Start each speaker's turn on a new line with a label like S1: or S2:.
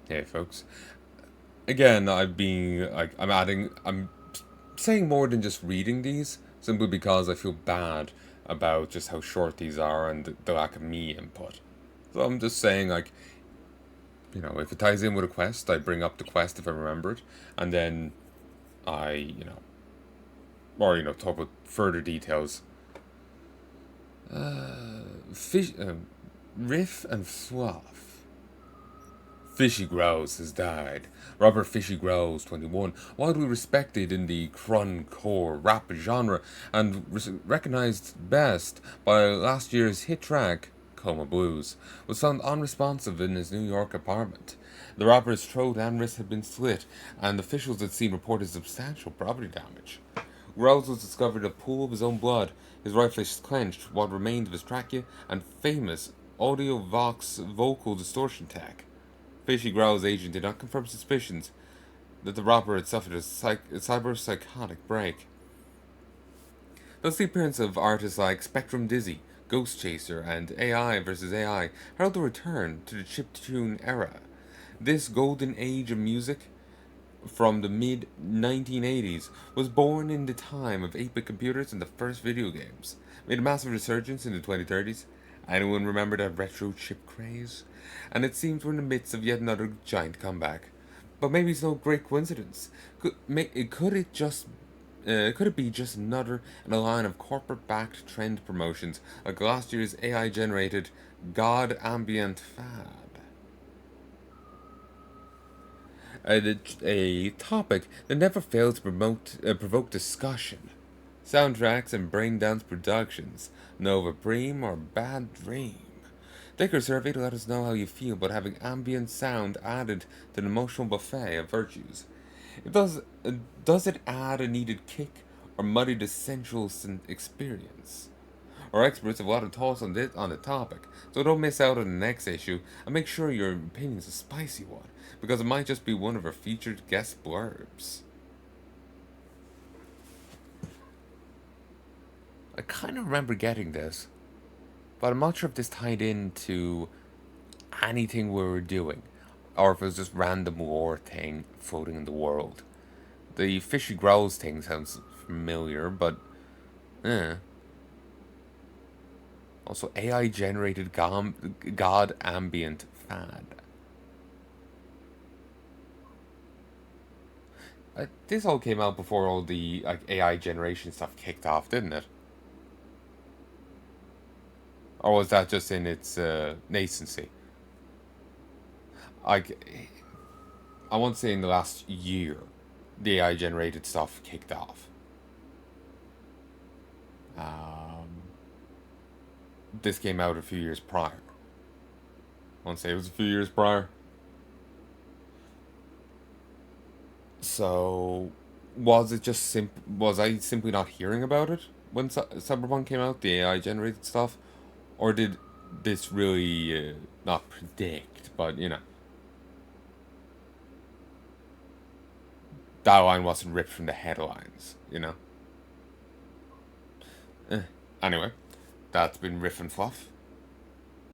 S1: Hey, folks. Again, I'm saying more than just reading these, simply because I feel bad about just how short these are and the lack of me input. So I'm just saying, if it ties in with a quest, I bring up the quest if I remember it, and then talk about further details. Fish, Riff and Fluff. Fishy Grouse has died. Robert Fishy Grouse, 21, widely respected in the cruncore rap genre and recognized best by last year's hit track, Coma Blues, was found unresponsive in his New York apartment. The rapper's throat and wrist had been slit, and officials had seen reported substantial property damage. Grouse was discovered in a pool of his own blood, his right fist clenched, what remained of his trachea, and famous audio vox vocal distortion tech. Fishy Growl's agent did not confirm suspicions that the rapper had suffered a cyber-psychotic break. Thus, the appearance of artists like Spectrum Dizzy, Ghost Chaser, and AI vs. AI herald the return to the chiptune era. This golden age of music from the mid 1980s was born in the time of 8-bit computers and the first video games, made a massive resurgence in the 2030s. Anyone remember that retro chip craze? And it seems we're in the midst of yet another giant comeback. But maybe it's no great coincidence. Could it be just another in a line of corporate-backed trend promotions like last year's AI-generated God Ambient Fab? A topic that never fails to provoke discussion. Soundtracks and brain dance productions, Nova Bream or Bad Dream. Take our survey to let us know how you feel about having ambient sound added to an emotional buffet of virtues. Does it add a needed kick or muddy the sensual experience? Our experts have a lot of thoughts on the topic, so don't miss out on the next issue and make sure your opinion is a spicy one, because it might just be one of our featured guest blurbs. I kind of remember getting this, but I'm not sure if this tied into anything we were doing, or if it was just random war thing floating in the world. The fishy growls thing sounds familiar, but eh. Also, AI generated God ambient fad. This all came out before all the AI generation stuff kicked off, didn't it? Or was that just in its nascency? Like, I won't say in the last year, the AI generated stuff kicked off. Um, this came out a few years prior. I won't say it was a few years prior. So, was I simply not hearing about it when Cyberpunk came out, the AI generated stuff, or did this really not predict, but that line wasn't ripped from the headlines. Eh. Anyway, that's been Riff and Fluff.